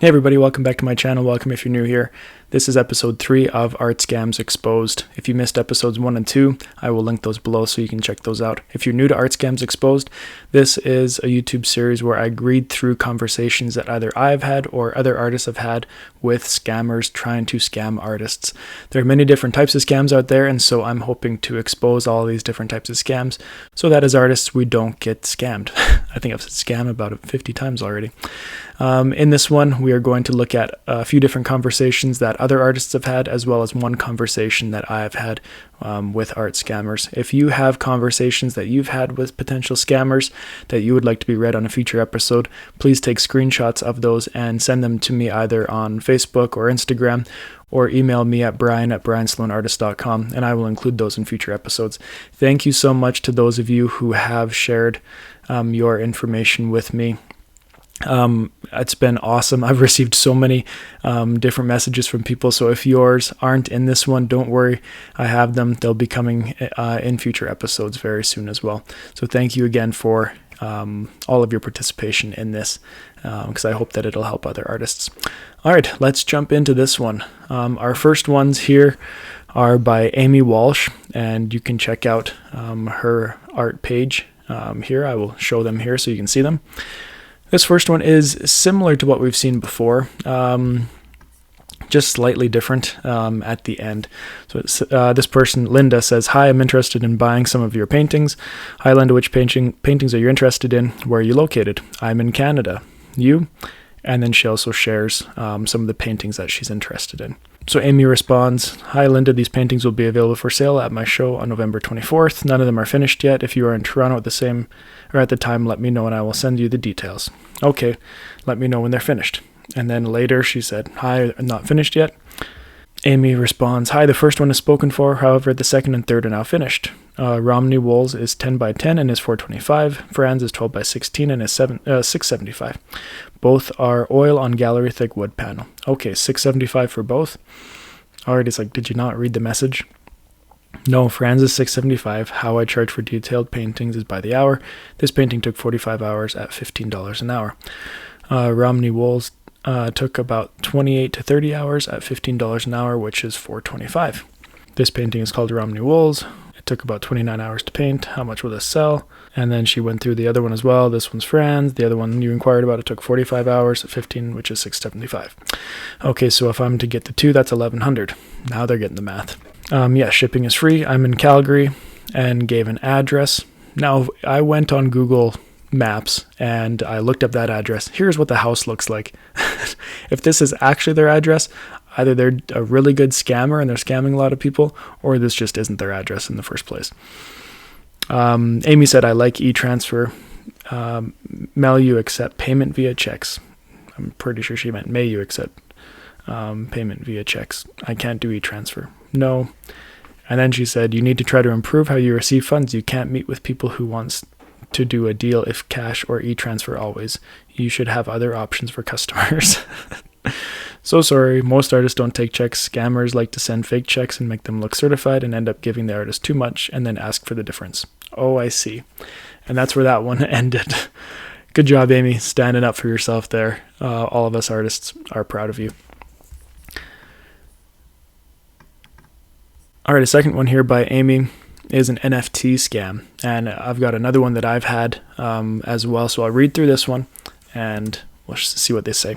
Hey everybody, welcome back to my channel. Welcome if you're new here. This is episode 3 of Art Scams Exposed. If you missed episodes 1 and 2, I will link those below so you can check those out. If you're new to Art Scams Exposed, this is a YouTube series where I read through conversations that either I've had or other artists have had with scammers trying to scam artists. There are many different types of scams out there, and so I'm hoping to expose all these different types of scams so that as artists we don't get scammed. I think I've said scam about 50 times already. In this one, we are going to look at a few different conversations that other artists have had, as well as one conversation that I have had with art scammers. If you have conversations that you've had with potential scammers that you would like to be read on a future episode, please take screenshots of those and send them to me either on Facebook or Instagram, or email me at brian@briansloanartist.com, and I will include those in future episodes. Thank you so much to those of you who have shared your information with me. It's been awesome. I've received so many different messages from people, so if yours aren't in this one, don't worry. I have them. They'll be coming in future episodes very soon as well. So thank you again for all of your participation in this, because I hope that it'll help other artists. All right, let's jump into this one. Our first ones here are by Amy Walsh, and you can check out her art page here. I will show them here so you can see them. This first one is similar to what we've seen before, just slightly different at the end. So it's, this person, Linda, says, "Hi, I'm interested in buying some of your paintings." "Hi, Linda, which paintings are you interested in? Where are you located?" "I'm in Canada." "You?" And then she also shares some of the paintings that she's interested in. So Amy responds, "Hi Linda, these paintings will be available for sale at my show on November 24th. None of them are finished yet. If you are in Toronto at the time, let me know and I will send you the details." "Okay, let me know when they're finished." And then later she said, "Hi, I'm not finished yet." Amy responds, "Hi, the first one is spoken for. However, the second and third are now finished. Romney Wolls is 10 by 10 and is $425. Franz is 12 by 16 and is $675. Both are oil on gallery thick wood panel." Okay, $675 for both. Alright, it's like, did you not read the message? "No, Franz is $675. How I charge for detailed paintings is by the hour. This painting took 45 hours at $15 an hour. Romney Wolls took about 28 to 30 hours at $15 an hour, which is $425. This painting is called Romney Wolls. It took about 29 hours to paint. How much will this sell?" And then she went through the other one as well. This one's Franz. The other one you inquired about, it took 45 hours at 15, which is $675. Okay, so if I'm to get the two, that's $1,100. Now they're getting the math. Yeah, shipping is free. I'm in Calgary, and gave an address. Now, I went on Google Maps and I looked up that address. Here's what the house looks like. If this is actually their address, either they're a really good scammer and they're scamming a lot of people, or this just isn't their address in the first place. Amy said, "I like e-transfer. May you accept payment via checks?" I'm pretty sure she meant may you accept payment via checks. "I can't do e-transfer." "No." And then she said, "You need to try to improve how you receive funds. You can't meet with people who wants to do a deal if cash or e-transfer always. You should have other options for customers." "So sorry, most artists don't take checks. Scammers like to send fake checks and make them look certified and end up giving the artist too much and then ask for the difference." Oh, I see. And that's where that one ended. Good job, Amy, standing up for yourself there. All of us artists are proud of you. All right, a second one here by Amy is an NFT scam, and I've got another one that I've had as well, so I'll read through this one and we'll just see what they say.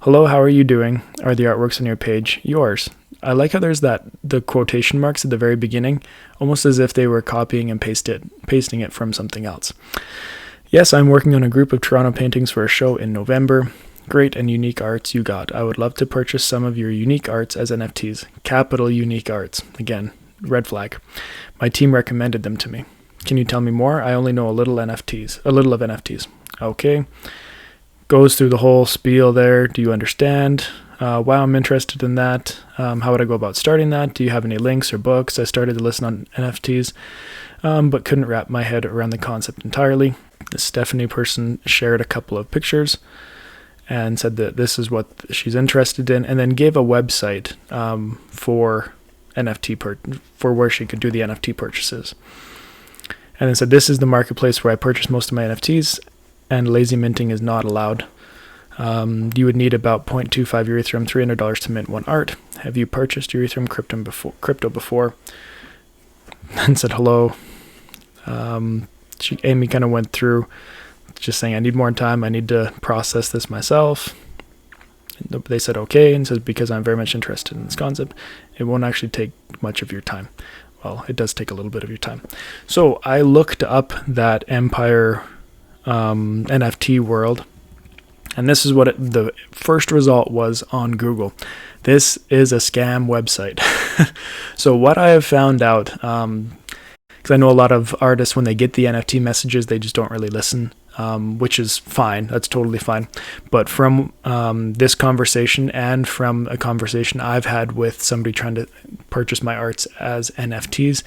"Hello, how are you doing? Are the artworks on your page yours? I like how there's the quotation marks at the very beginning, almost as if they were copying and pasting it from something else. Yes, I'm working on a group of Toronto paintings for a show in November. Great and unique arts you got. I would love to purchase some of your unique arts as NFTs. Capital unique arts." Again, red flag. "My team recommended them to me. Can you tell me more? I only know a little of NFTs. Okay. Goes through the whole spiel there. "Do you understand? Wow, I'm interested in that. How would I go about starting that? Do you have any links or books? I started to listen on NFTs, but couldn't wrap my head around the concept entirely." The Stephanie person shared a couple of pictures and said that this is what she's interested in, and then gave a website for for where she could do the NFT purchases. And then said, "This is the marketplace where I purchase most of my NFTs, and lazy minting is not allowed. You would need about 0.25 Ethereum, $300 to mint one art. Have you purchased your Ethereum crypto before? And said hello. Amy kind of went through just saying, I need more time. I need to process this myself. They said okay, and says, because I'm very much interested in this concept, it won't actually take much of your time. Well, it does take a little bit of your time. So I looked up that Empire NFT World, and this is what the first result was on Google. This is a scam website. So what I have found out, because I know a lot of artists, when they get the NFT messages, they just don't really listen, which is fine. That's totally fine. But from this conversation and from a conversation I've had with somebody trying to purchase my arts as NFTs,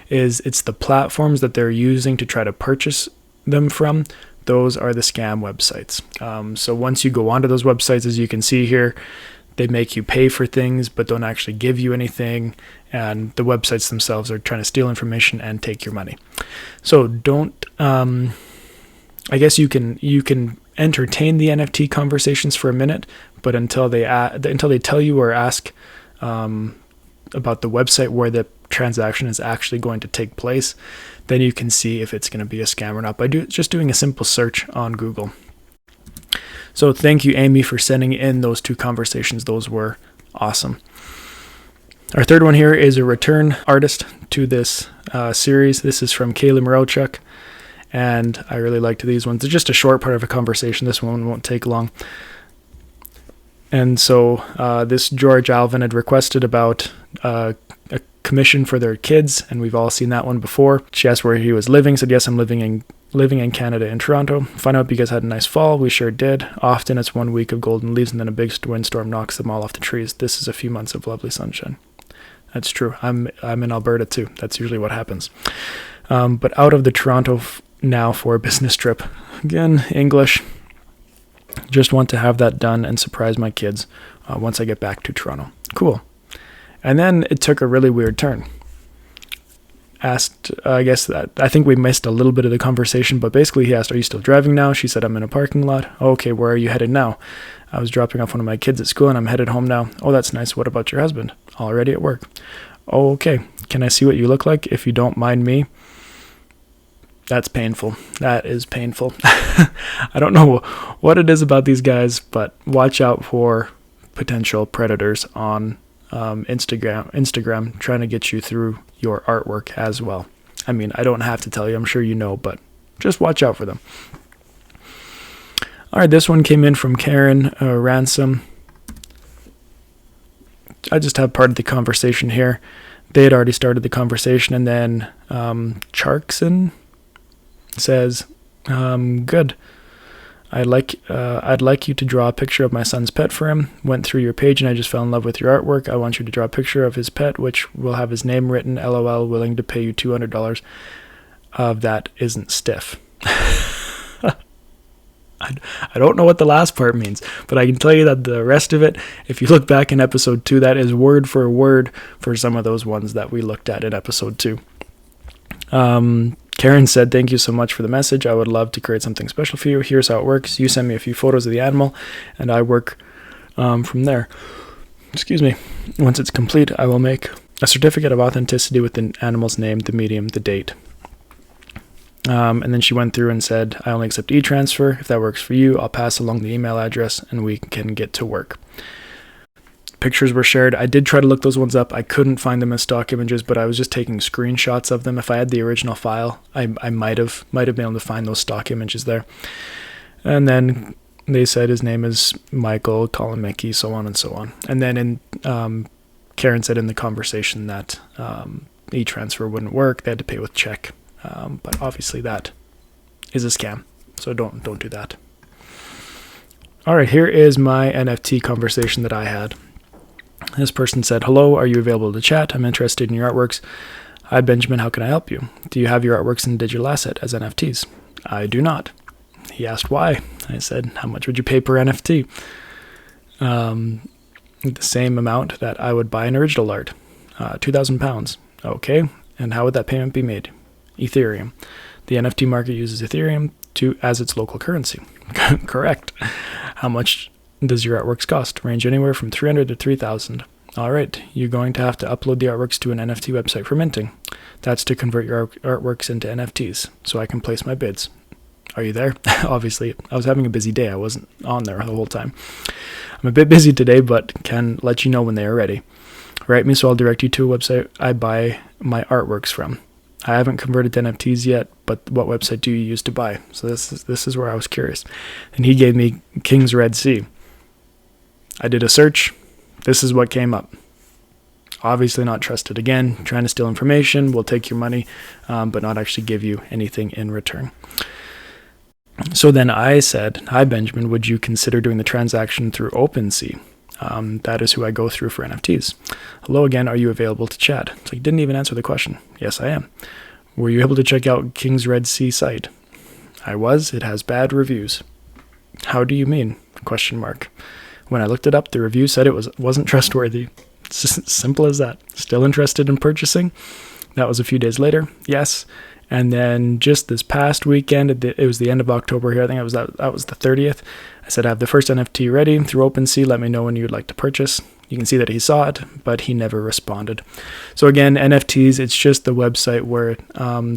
it's the platforms that they're using to try to purchase them from. Those are the scam websites. So once you go onto those websites, as you can see here, they make you pay for things but don't actually give you anything, and the websites themselves are trying to steal information and take your money. So don't I guess you can entertain the NFT conversations for a minute, but until they tell you or ask about the website where the transaction is actually going to take place, then you can see if it's going to be a scam or not by just doing a simple search on Google. So thank you, Amy, for sending in those two conversations. Those were awesome. Our third one here is a return artist to this series. This is from Cailey Mrochuk, and I really liked these ones. It's just a short part of a conversation. This one won't take long. And so this George Alvin had requested about a commission for their kids, and we've all seen that one before. She asked where he was living. Said, yes, I'm living in Canada, in Toronto. Find out if you guys had a nice fall. We sure did. Often it's 1 week of golden leaves and then a big windstorm knocks them all off the trees. This is a few months of lovely sunshine. That's true. I'm in Alberta too. That's usually what happens. But out of the Toronto now for a business trip. Again, English. Just want to have that done and surprise my kids once I get back to Toronto. Cool. And then it took a really weird turn. Asked, I think we missed a little bit of the conversation, but basically he asked, are you still driving now? She said, I'm in a parking lot. Okay, where are you headed now? I was dropping off one of my kids at school and I'm headed home now. Oh, that's nice. What about your husband? Already at work. Oh, okay. Can I see what you look like if you don't mind me? That's painful. That is painful. I don't know what it is about these guys, but watch out for potential predators on Instagram trying to get you through your artwork as well. I mean, I don't have to tell you, I'm sure you know, but just watch out for them. All right, this one came in from Karryn Ransom. I just have part of the conversation here. They had already started the conversation, and then Charkson says, good. I'd like you to draw a picture of my son's pet for him. Went through your page and I just fell in love with your artwork. I want you to draw a picture of his pet, which will have his name written. LOL, willing to pay you $200. Of that isn't stiff. I don't know what the last part means, but I can tell you that the rest of it, if you look back in episode 2, that is word for word for some of those ones that we looked at in episode 2. Karryn said, thank you so much for the message. I would love to create something special for you. Here's how it works. You send me a few photos of the animal, and I work from there. Excuse me. Once it's complete, I will make a certificate of authenticity with the animal's name, the medium, the date. And then she went through and said, I only accept e-transfer. If that works for you, I'll pass along the email address, and we can get to work. Pictures were shared. I did try to look those ones up. I couldn't find them as stock images, but I was just taking screenshots of them. If I had the original file, I might have been able to find those stock images there. And then they said his name is Michael, call him Mickey, so on and so on. And then Karryn said in the conversation that e-transfer wouldn't work. They had to pay with cheque. But obviously that is a scam, so don't do that. All right, here is my NFT conversation that I had. This person said, hello, are you available to chat? I'm interested in your artworks. Hi, Benjamin, how can I help you? Do you have your artworks in digital asset as NFTs? I do not. He asked why. I said, how much would you pay per NFT? The same amount that I would buy an original art, £2,000. Okay, and how would that payment be made? Ethereum. The NFT market uses Ethereum as its local currency. Correct. How much does your artworks cost? Range anywhere from $300 to $3,000. All right, you're going to have to upload the artworks to an NFT website for minting. That's to convert your artworks into NFTs so I can place my bids. Are you there? Obviously, I was having a busy day. I wasn't on there the whole time. I'm a bit busy today, but can let you know when they are ready. Write me so I'll direct you to a website I buy my artworks from. I haven't converted to NFTs yet, but what website do you use to buy? So this is where I was curious. And he gave me King's Red Sea. I did a search. This is what came up. Obviously not trusted. Again, trying to steal information, will take your money, but not actually give you anything in return. So then I said, hi, Benjamin, would you consider doing the transaction through OpenSea? That is who I go through for NFTs. Hello again, are you available to chat? So he didn't even answer the question. Yes, I am. Were you able to check out King's Red Sea site? I was. It has bad reviews. How do you mean? Question mark. When I looked it up, the review said it wasn't trustworthy. It's just simple as that. Still interested in purchasing? That was a few days later. Yes. And then just this past weekend, it was the end of October here. I think that was the 30th. I said, I have the first NFT ready through OpenSea. Let me know when you'd like to purchase. You can see that he saw it, but he never responded. So again, NFTs, it's just the website where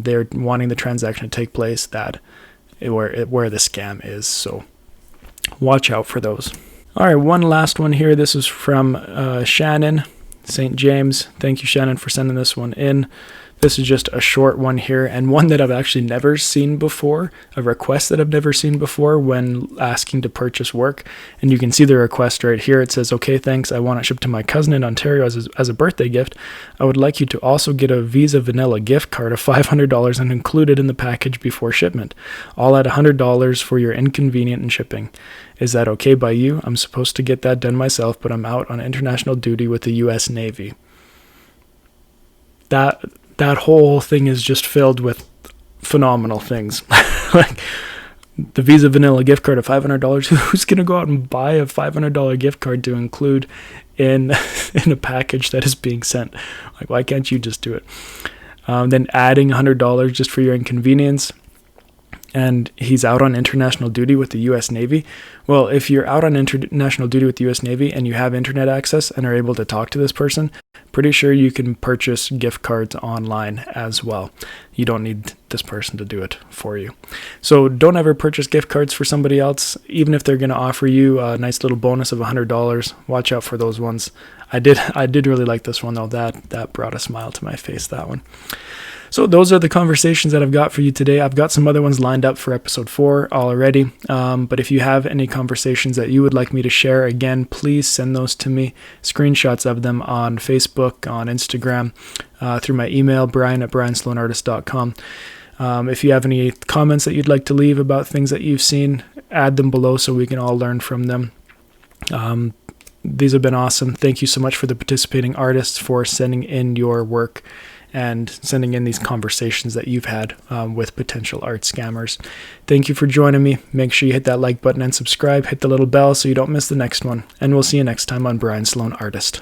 they're wanting the transaction to take place where the scam is. So watch out for those. All right, one last one here. This is from Shannon St James. Thank you, Shannon, for sending this one in. This is just a short one here, and one that I've actually never seen before, a request that I've never seen before when asking to purchase work. And you can see the request right here. It says, okay, thanks. I want it shipped to my cousin in Ontario as a birthday gift. I would like you to also get a Visa Vanilla gift card of $500 and include it in the package before shipment. I'll add $100 for your inconvenience and shipping. Is that okay by you? I'm supposed to get that done myself, but I'm out on international duty with the U.S. Navy. That whole thing is just filled with phenomenal things. Like the Visa Vanilla gift card of $500. Who's going to go out and buy a $500 gift card to include in a package that is being sent? Like, why can't you just do it? Then adding $100 just for your inconvenience. And he's out on international duty with the U.S. Navy. Well, if you're out on international duty with the U.S. Navy and you have internet access and are able to talk to this person, pretty sure you can purchase gift cards online as well. You don't need this person to do it for you. So don't ever purchase gift cards for somebody else, even if they're going to offer you a nice little bonus of $100. Watch out for those ones. I did really like this one, though. That brought a smile to my face, that one. So those are the conversations that I've got for you today. I've got some other ones lined up for episode 4 already. But if you have any conversations that you would like me to share, again, please send those to me. Screenshots of them on Facebook, on Instagram, through my email, brian@briansloanartist.com. If you have any comments that you'd like to leave about things that you've seen, add them below so we can all learn from them. These have been awesome. Thank you so much for the participating artists for sending in your work and sending in these conversations that you've had with potential art scammers. Thank you for joining me. Make sure you hit that like button and subscribe. Hit the little bell so you don't miss the next one. And we'll see you next time on Brian Sloan Artist.